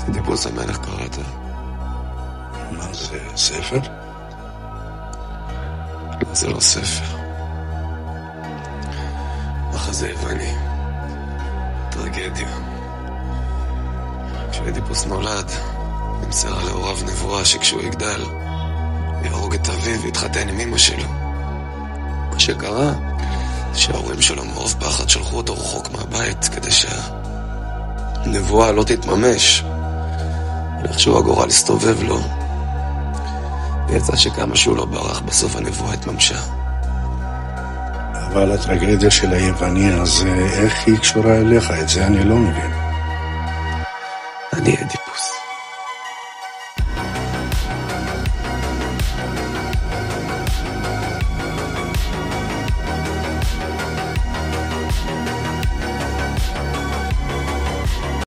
אדיפוס המלך קראת? מה זה, ספר? לא, זה לא ספר. מחזה יווני. טרגדיה. כשאדיפוס נולד, נמסרה להוריו נבואה שכשהוא יגדל, יהרוג את אביו ויתחתן עם אמא שלו. מה שקרה, שההורים שלו מרוב פחד שלחו אותו רחוק מהבית כדי שהנבואה לא תתממש. ואיכשהו הגורל הסתובב לו, ויצא שכמה שהוא לא ברח, בסוף הנבואה התממשה. אבל הטרגדיה של היווני הזה, איך היא קשורה אליך? את זה אני לא מבין. אני אדיפוס.